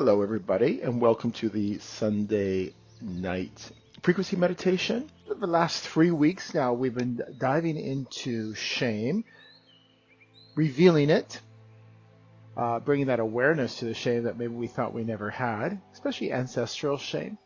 Hello, everybody, and welcome to the Sunday night frequency meditation. For the last 3 weeks now, we've been diving into shame, revealing it, bringing that awareness to the shame that maybe we thought we never had, especially ancestral shame.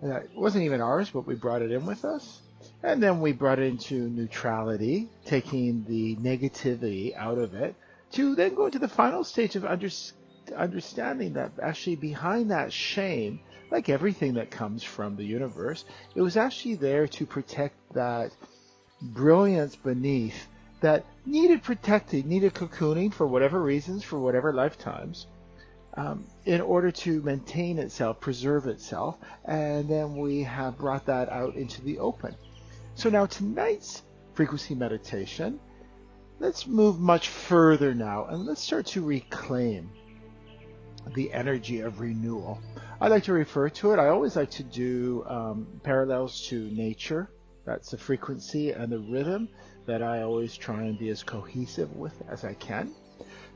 It wasn't even ours, but we brought it in with us. And then we brought it into neutrality, taking the negativity out of it, to then go to the final stage of understanding that actually behind that shame, like everything that comes from the universe, it was actually there to protect that brilliance beneath that needed protecting, needed cocooning for whatever reasons, for whatever lifetimes, in order to maintain itself, preserve itself, and then we have brought that out into the open. So now tonight's frequency meditation, let's move much further now, and let's start to reclaim the energy of renewal. I like to refer to it, I always like to do parallels to nature. That's the frequency and the rhythm that I always try and be as cohesive with as I can.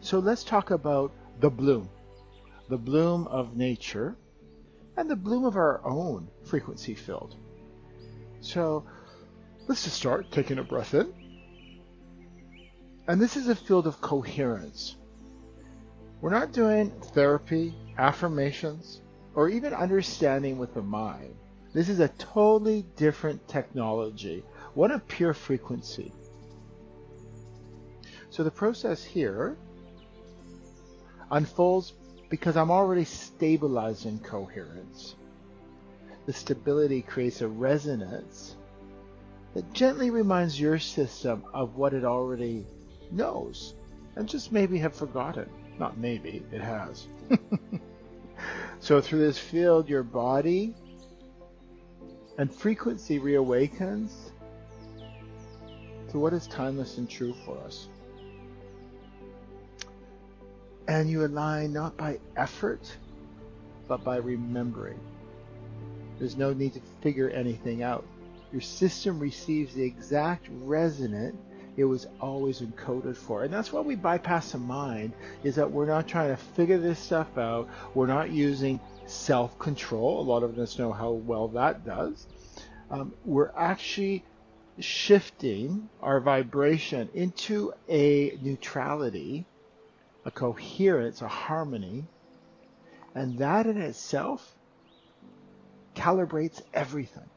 So let's talk about the bloom of nature and the bloom of our own frequency field. So let's just start taking a breath in. And this is a field of coherence. We're not doing therapy, affirmations, or even understanding with the mind. This is a totally different technology, one of pure frequency. So the process here unfolds because I'm already stabilized in coherence. The stability creates a resonance that gently reminds your system of what it already knows and just maybe have forgotten. Not maybe, it has. So through this field, your body and frequency reawakens to what is timeless and true for us. And you align not by effort, but by remembering. There's no need to figure anything out. Your system receives the exact resonant it was always encoded for. And that's why we bypass the mind, is that we're not trying to figure this stuff out. We're not using self-control. A lot of us know how well that does. We're actually shifting our vibration into a neutrality, a coherence, a harmony. And that in itself calibrates everything.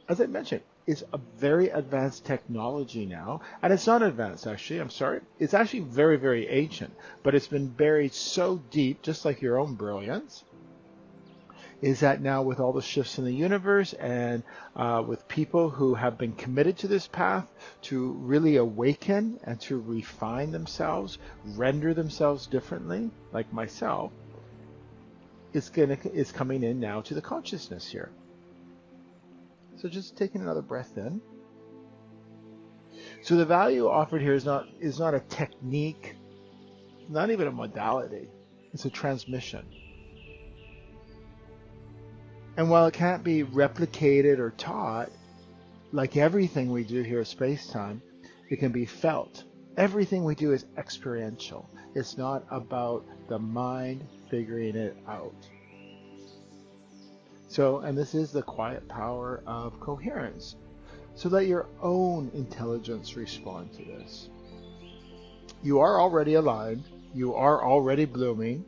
As I mentioned, is a very advanced technology now, and it's not advanced actually, I'm sorry, it's actually very, very ancient, but it's been buried so deep, just like your own brilliance, is that now with all the shifts in the universe and with people who have been committed to this path to really awaken and to refine themselves, render themselves differently, like myself, it's coming in now to the consciousness here. So just taking another breath in. So the value offered here is not a technique, not even a modality. It's a transmission. And while it can't be replicated or taught, like everything we do here at Space-Time, it can be felt. Everything we do is experiential. It's not about the mind figuring it out. So, and this is the quiet power of coherence. So let your own intelligence respond to this. You are already aligned. You are already blooming.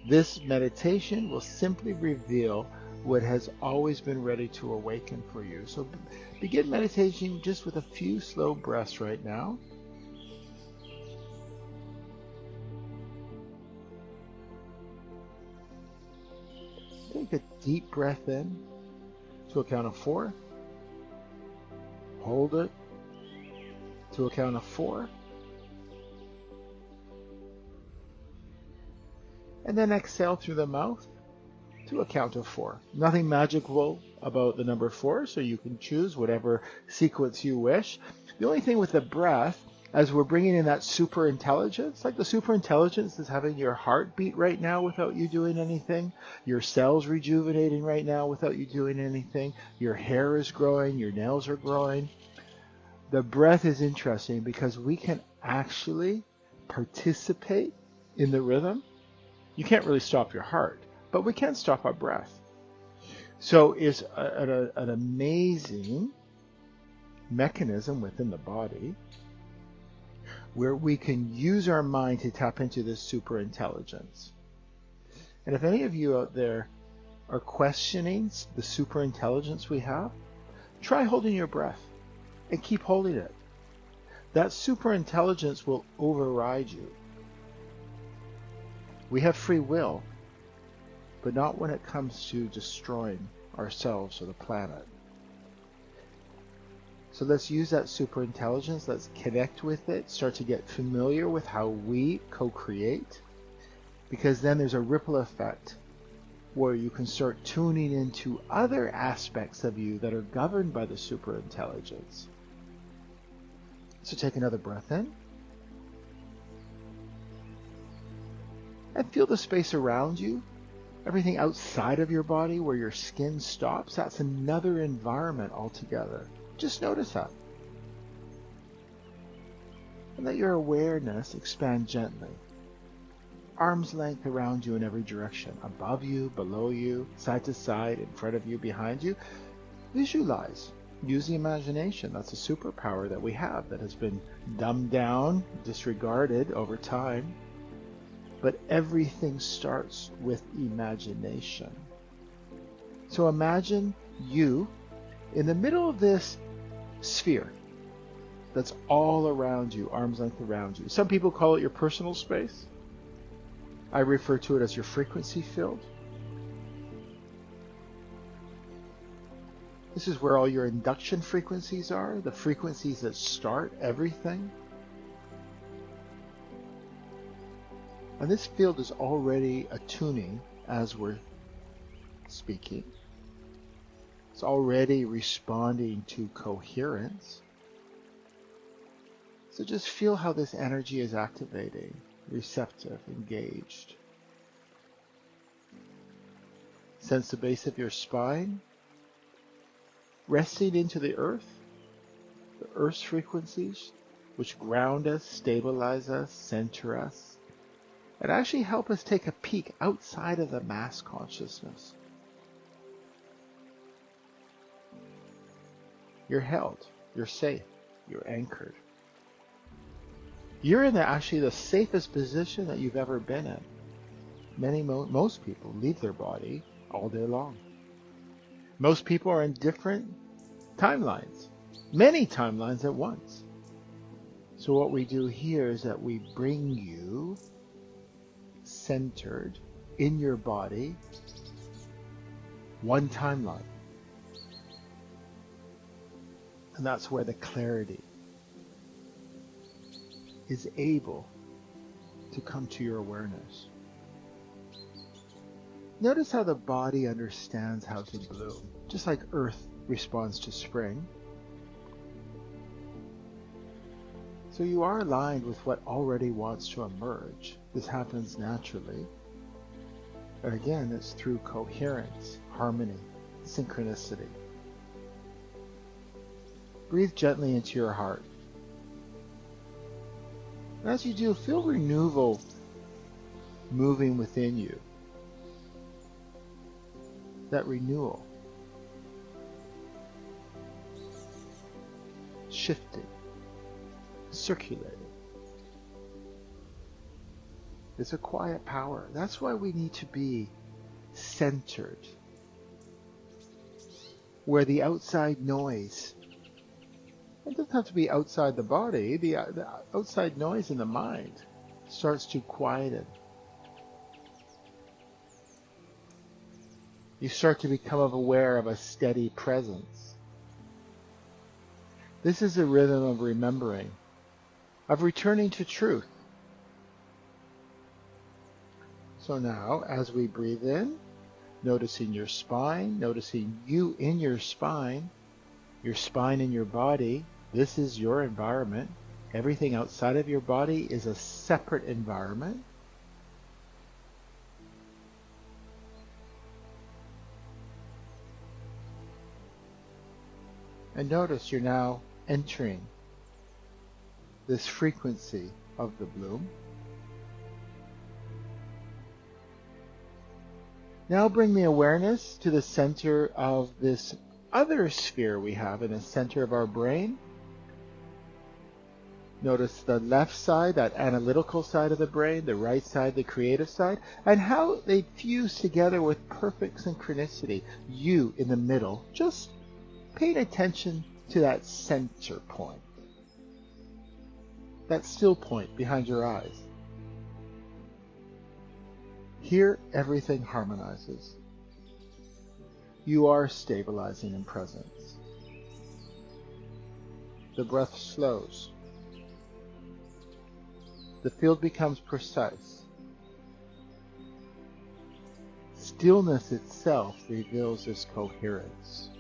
This meditation will simply reveal what has always been ready to awaken for you. So begin meditation just with a few slow breaths right now. Take a deep breath in to a count of 4. Hold it to a count of 4. And then exhale through the mouth to a count of 4. Nothing magical about the number 4, so you can choose whatever sequence you wish. The only thing with the breath, as we're bringing in that super intelligence, like the super intelligence is having your heart beat right now without you doing anything, your cells rejuvenating right now without you doing anything, your hair is growing, your nails are growing. The breath is interesting because we can actually participate in the rhythm You can't really stop your heart, but we can stop our breath. So it's an amazing mechanism within the body where we can use our mind to tap into this super intelligence. And if any of you out there are questioning the super intelligence we have, try holding your breath and keep holding it. That super intelligence will override you. We have free will, but not when it comes to destroying ourselves or the planet. So let's use that super intelligence, let's connect with it, start to get familiar with how we co-create, because then there's a ripple effect where you can start tuning into other aspects of you that are governed by the super intelligence. So take another breath in. And feel the space around you. Everything outside of your body where your skin stops, that's another environment altogether. Just notice that. And let your awareness expand gently. Arm's length around you in every direction. Above you, below you, side to side, in front of you, behind you. Visualize. Use the imagination. That's a superpower that we have that has been dumbed down, disregarded over time. But everything starts with imagination. So imagine you in the middle of this sphere that's all around you, arm's length around you. Some people call it your personal space. I refer to it as your frequency field. This is where all your induction frequencies are, the frequencies that start everything. And this field is already attuning as we're speaking. It's already responding to coherence. So just feel how this energy is activating, receptive, engaged. Sense the base of your spine, resting into the earth's frequencies, which ground us, stabilize us, center us, and actually help us take a peek outside of the mass consciousness. You're held, you're safe, you're anchored. You're in actually the safest position that you've ever been in. Most people leave their body all day long. Most people are in different timelines, many timelines at once. So what we do here is that we bring you centered in your body, one timeline. And that's where the clarity is able to come to your awareness. Notice how the body understands how to bloom, just like Earth responds to spring. So you are aligned with what already wants to emerge. This happens naturally. And again, it's through coherence, harmony, synchronicity. Breathe gently into your heart. And as you do, feel renewal moving within you. That renewal. Shifting. Circulating. It's a quiet power. That's why we need to be centered. Where the outside noise, it doesn't have to be outside the body, the outside noise in the mind starts to quieten. You start to become aware of a steady presence. This is a rhythm of remembering, of returning to truth. So now, as we breathe in, noticing your spine, noticing you in your spine in your body, this is your environment. Everything outside of your body is a separate environment. And notice you're now entering this frequency of the bloom. Now bring the awareness to the center of this other sphere we have in the center of our brain. Notice the left side, that analytical side of the brain, the right side, the creative side, and how they fuse together with perfect synchronicity. You in the middle, just paying attention to that center point, that still point behind your eyes. Here, everything harmonizes. You are stabilizing in presence. The breath slows. The field becomes precise. Stillness itself reveals this coherence.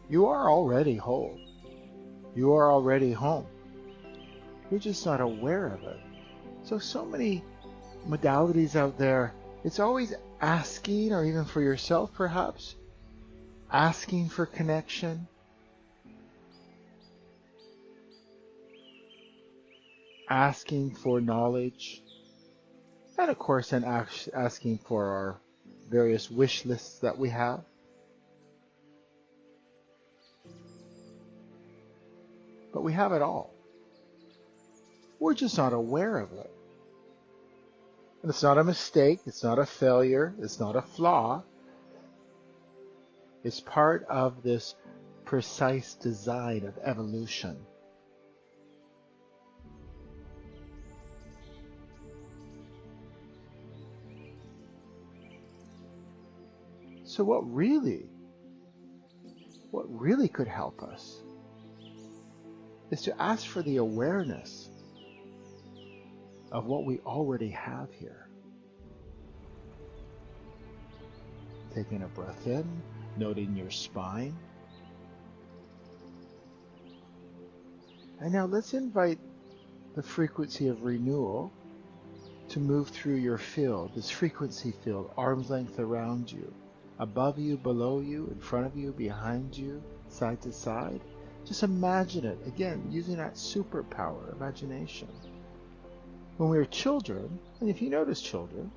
You are already whole. You are already home. You're just not aware of it. So many modalities out there. It's always asking, or even for yourself perhaps, asking for connection, asking for knowledge, and of course then asking for our various wish lists that we have. But we have it all. We're just not aware of it. And it's not a mistake, it's not a failure, it's not a flaw. It's part of this precise design of evolution. So what really could help us is to ask for the awareness of what we already have here. Taking a breath in, noting your spine. And now let's invite the frequency of renewal to move through your field, this frequency field, arm's length around you, above you, below you, in front of you, behind you, side to side. Just imagine it, again, using that superpower, imagination. When we were children, and if you notice children,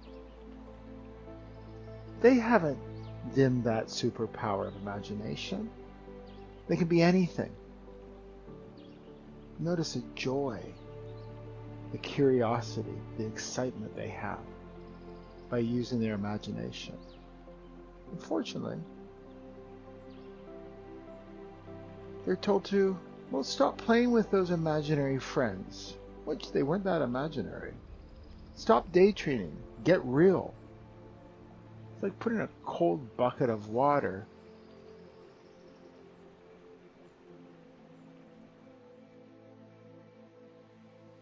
they haven't dimmed that superpower of imagination. They can be anything. Notice the joy, the curiosity, the excitement they have by using their imagination. Unfortunately, they're told to, well, stop playing with those imaginary friends, which they weren't that imaginary. Stop daydreaming. Get real. It's like putting a cold bucket of water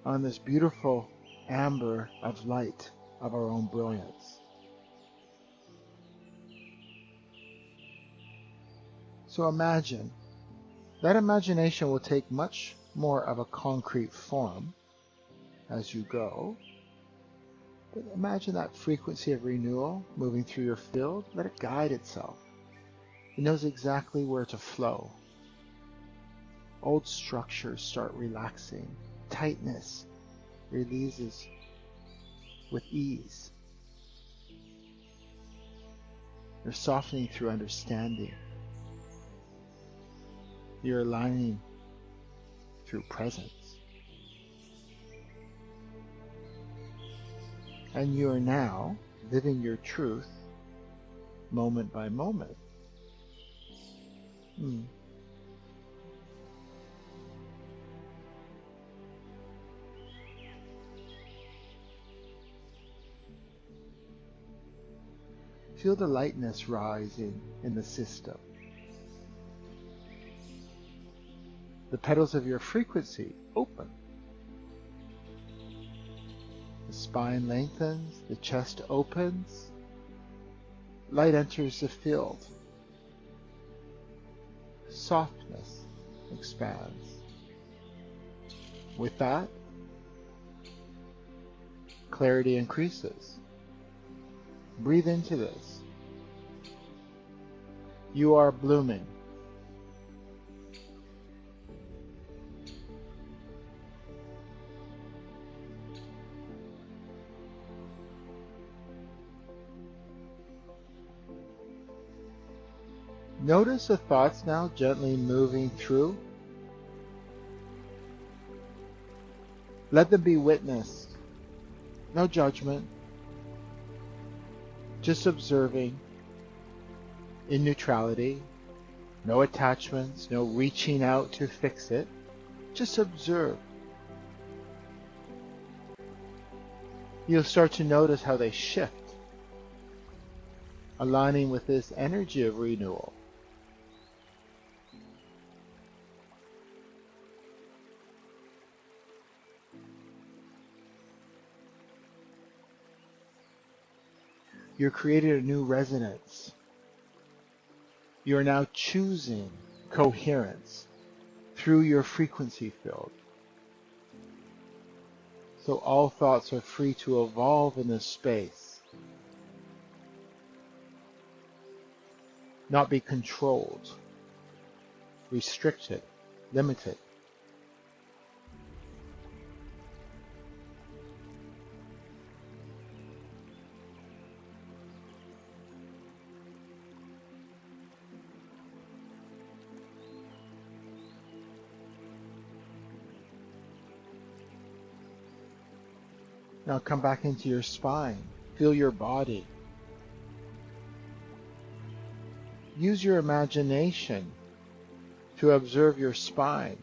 on this beautiful amber of light of our own brilliance. So imagine. That imagination will take much more of a concrete form as you go. But imagine that frequency of renewal moving through your field. Let it guide itself. It knows exactly where to flow. Old structures start relaxing. Tightness releases with ease. You're softening through understanding. You're aligning through presence. And you are now living your truth moment by moment. Feel the lightness rising in the system. The petals of your frequency open. The spine lengthens, the chest opens, light enters the field. Softness expands. With that, clarity increases. Breathe into this. You are blooming. Notice the thoughts now gently moving through. Let them be witnessed. No judgment. Just observing in neutrality. No attachments, no reaching out to fix it. Just observe. You'll start to notice how they shift, aligning with this energy of renewal. You're creating a new resonance. You are now choosing coherence through your frequency field. So all thoughts are free to evolve in this space, not be controlled, restricted, limited. Now come back into your spine. Feel your body. Use your imagination to observe your spine,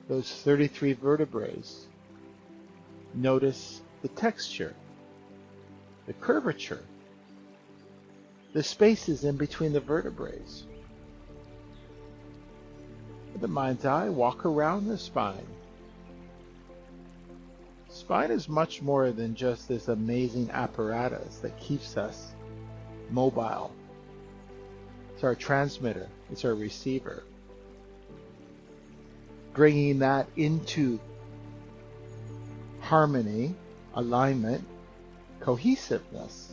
those 33 vertebrae. Notice the texture, the curvature, the spaces in between the vertebrae. With the mind's eye, walk around the spine. Spine is much more than just this amazing apparatus that keeps us mobile. It's our transmitter, it's our receiver. Bringing that into harmony, alignment, cohesiveness.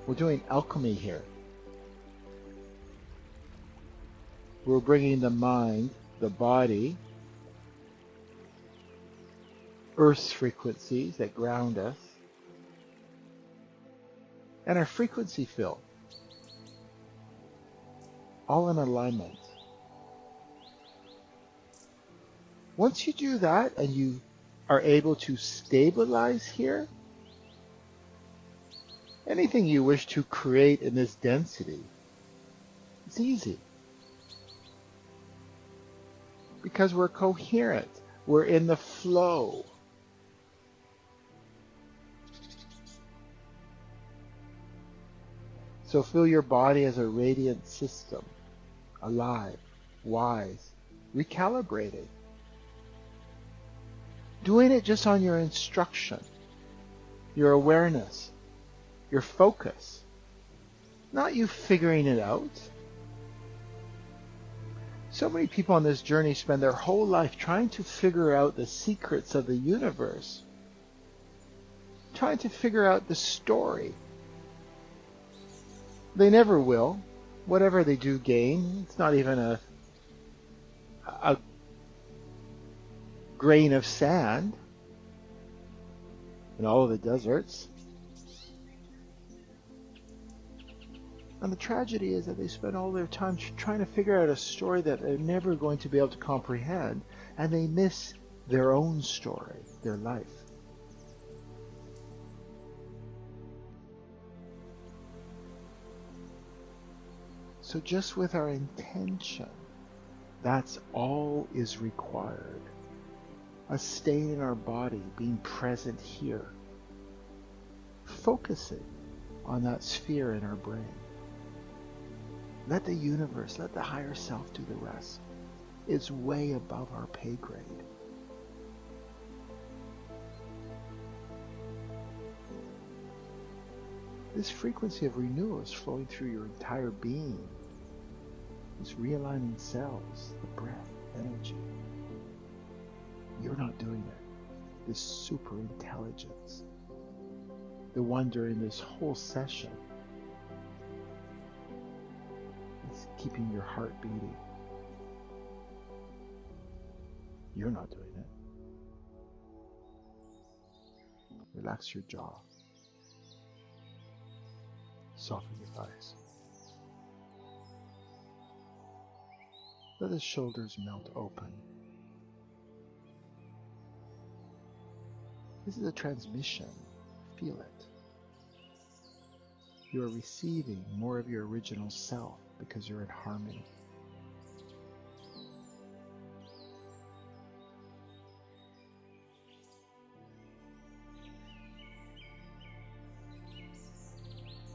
We're doing alchemy here. We're bringing the mind, the body, Earth's frequencies that ground us, and our frequency field, all in alignment. Once you do that and you are able to stabilize here, anything you wish to create in this density, it's easy. Because we're coherent, we're in the flow. So feel your body as a radiant system, alive, wise, recalibrated. Doing it just on your instruction, your awareness, your focus, not you figuring it out. So many people on this journey spend their whole life trying to figure out the secrets of the universe, trying to figure out the story. They never will. Whatever they do gain, it's not even a grain of sand in all of the deserts. And the tragedy is that they spend all their time trying to figure out a story that they're never going to be able to comprehend, and they miss their own story, their life. So just with our intention, that's all is required. Us staying in our body, being present here, focusing on that sphere in our brain. Let the universe, let the higher self do the rest. It's way above our pay grade. This frequency of renewal is flowing through your entire being. It's realigning cells, the breath, energy. You're not doing it. This super intelligence, the one during this whole session, is keeping your heart beating. You're not doing it. Relax your jaw. Soften your eyes. Let the shoulders melt open. This is a transmission. Feel it. You are receiving more of your original self because you're in harmony.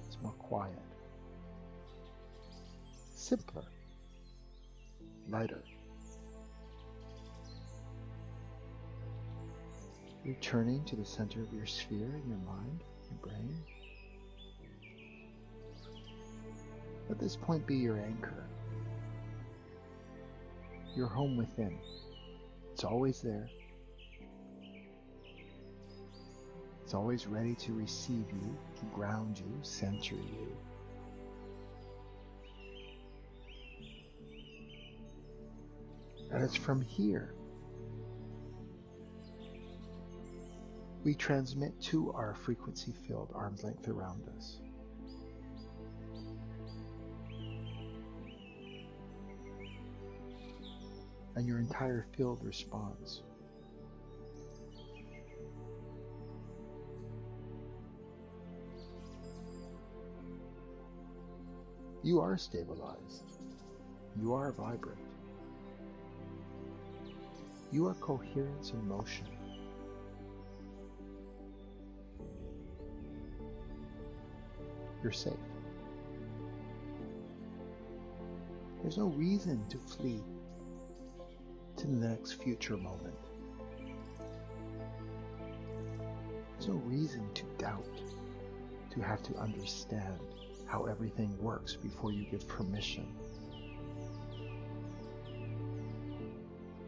It's more quiet, simpler, lighter. Returning to the center of your sphere in your mind, your brain. Let this point be your anchor, your home within. It's always there. It's always ready to receive you, to ground you, center you. And it's from here we transmit to our frequency field arm's length around us. And your entire field responds. You are stabilized. You are vibrant. You are coherence in motion. You're safe. There's no reason to flee to the next future moment. There's no reason to doubt, to have to understand how everything works before you give permission.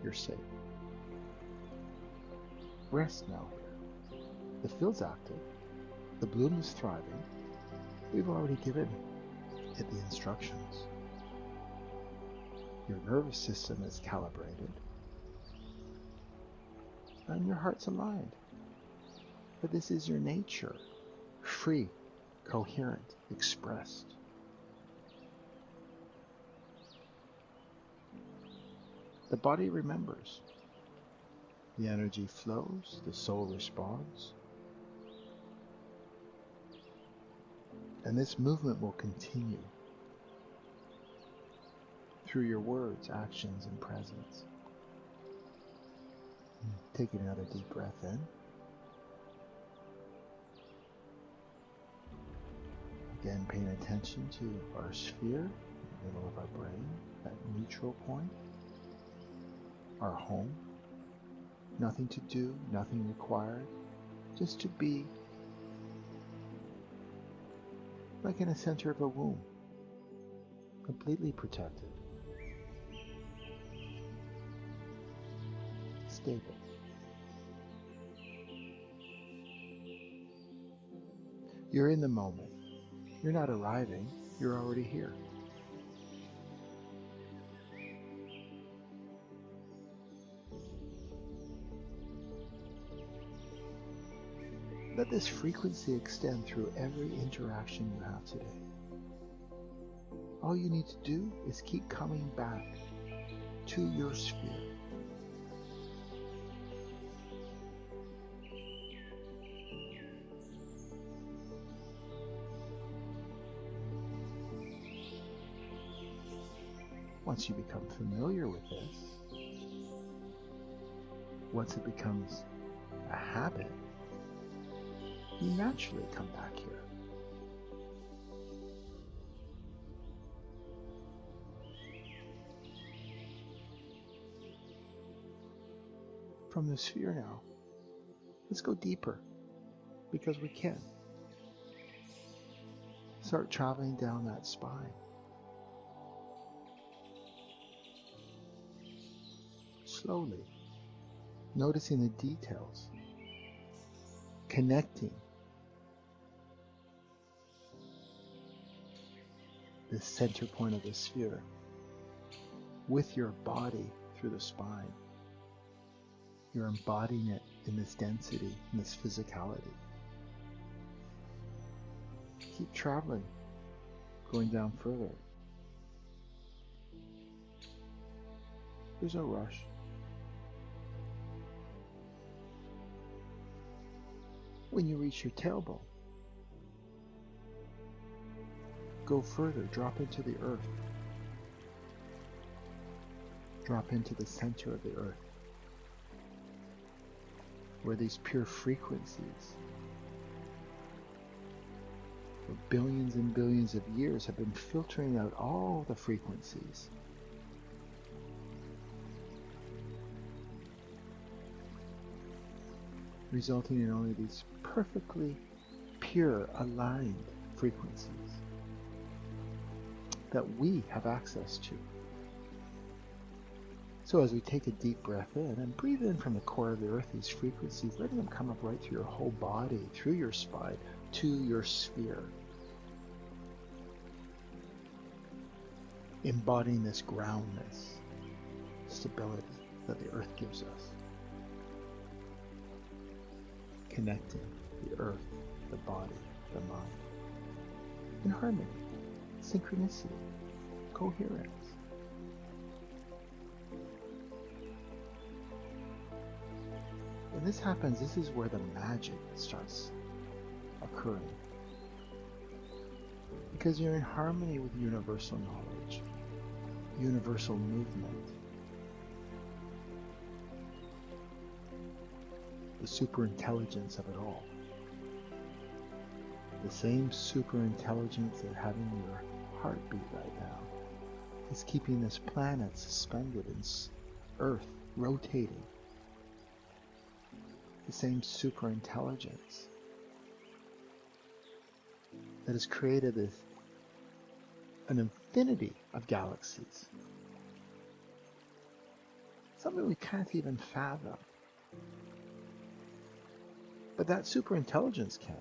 You're safe. Rest now here. The field's active. The bloom is thriving. We've already given it the instructions. Your nervous system is calibrated. And your heart's aligned. But this is your nature. Free, coherent, expressed. The body remembers. The energy flows, the soul responds. And this movement will continue through your words, actions, and presence. Take another deep breath in. Again, paying attention to our sphere, in the middle of our brain, that neutral point, our home. Nothing to do, nothing required, just to be like in the center of a womb, completely protected, stable. You're in the moment. You're not arriving, you're already here. Let this frequency extend through every interaction you have today. All you need to do is keep coming back to your sphere. Once you become familiar with this, once it becomes a habit, you naturally come back here. From the sphere now, let's go deeper, because we can. Start traveling down that spine. Slowly, noticing the details, connecting the center point of the sphere with your body through the spine. You're embodying it in this density, in this physicality. Keep traveling, going down further. There's no rush. When you reach your tailbone, go further, drop into the earth. Drop into the center of the earth, where these pure frequencies for billions and billions of years have been filtering out all the frequencies. Resulting in only these perfectly pure, aligned frequencies that we have access to. So as we take a deep breath in and breathe in from the core of the earth, these frequencies, letting them come up right through your whole body, through your spine, to your sphere. Embodying this groundness, stability that the earth gives us. Connecting the earth, the body, the mind. In harmony, synchronicity, coherence. When this happens, this is where the magic starts occurring. Because you're in harmony with universal knowledge, universal movement, the superintelligence of it all. The same superintelligence that having your heartbeat right now is keeping this planet suspended in Earth, rotating. The same superintelligence that has created an infinity of galaxies. Something we can't even fathom. But that superintelligence can.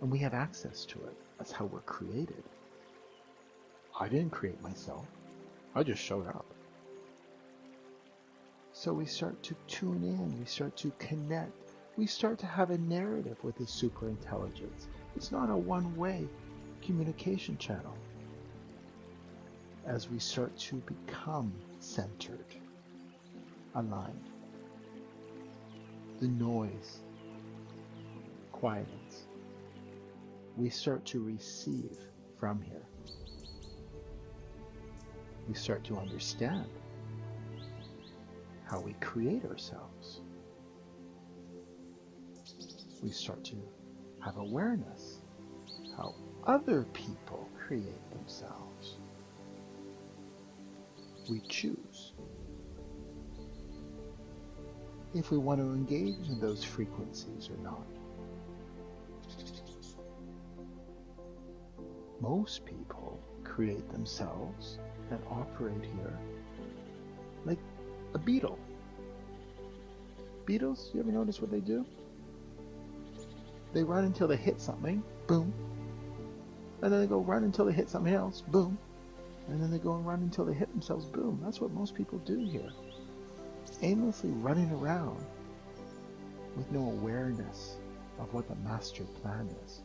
And we have access to it. That's how we're created. I didn't create myself. I just showed up. So we start to tune in. We start to connect. We start to have a narrative with this superintelligence. It's not a one-way communication channel. As we start to become centered, aligned, the noise quietens. We start to receive from here. We start to understand how we create ourselves. We start to have awareness how other people create themselves. We choose if we want to engage in those frequencies or not. Most people create themselves and operate here like a beetle. Beetles, you ever notice what they do? They run until they hit something, boom. And then they go run until they hit something else, boom. And then they go and run until they hit themselves, boom. That's what most people do here. Aimlessly running around with no awareness of what the master plan is.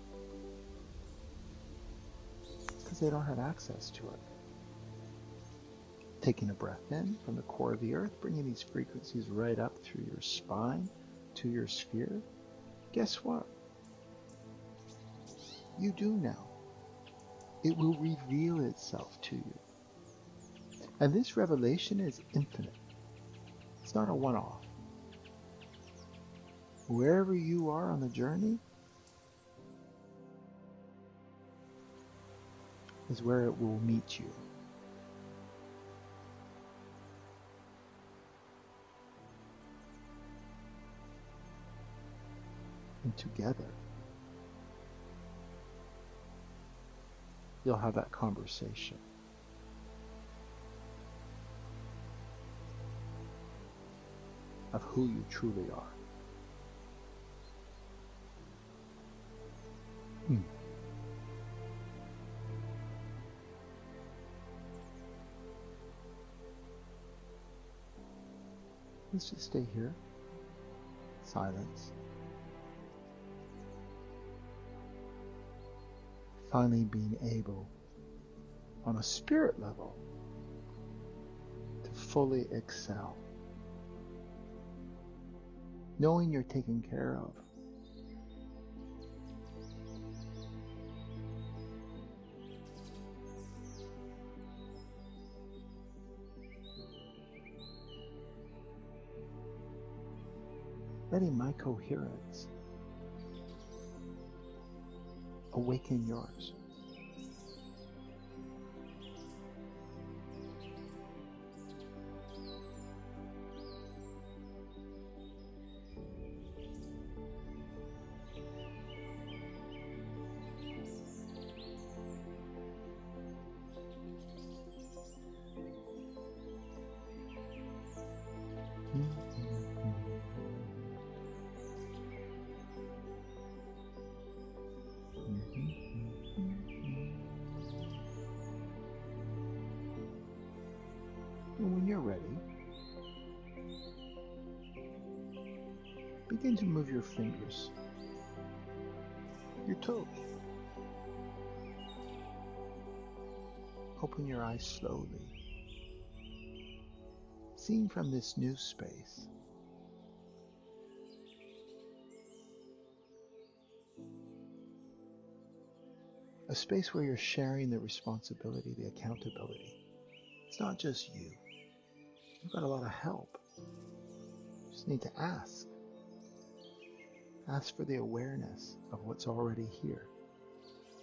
Because they don't have access to it. Taking a breath in from the core of the earth, bringing these frequencies right up through your spine to your sphere. Guess what? You do now. It will reveal itself to you. And this revelation is infinite. It's not a one-off. Wherever you are on the journey is where it will meet you. And together, you'll have that conversation. Of who you truly are. Let's just stay here. Silence. Finally being able, on a spirit level, to fully excel. Knowing you're taken care of. Letting my coherence awaken yours. And when you're ready, begin to move your fingers, your toes. Open your eyes slowly, seeing from this new space. A space where you're sharing the responsibility, the accountability. It's not just you. You've got a lot of help. You just need to ask. Ask for the awareness of what's already here,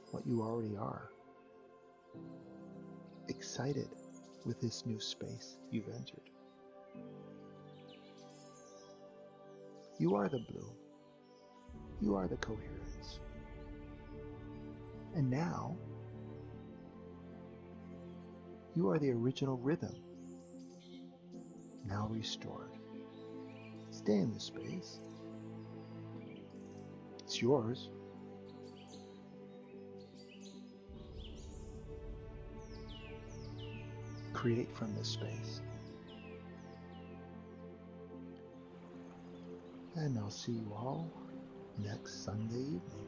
what you already are. Excited with this new space you've entered. You are the blue. You are the coherence. And now, you are the original rhythm, now restored. Stay in this space. It's yours. Create from this space. And I'll see you all next Sunday evening.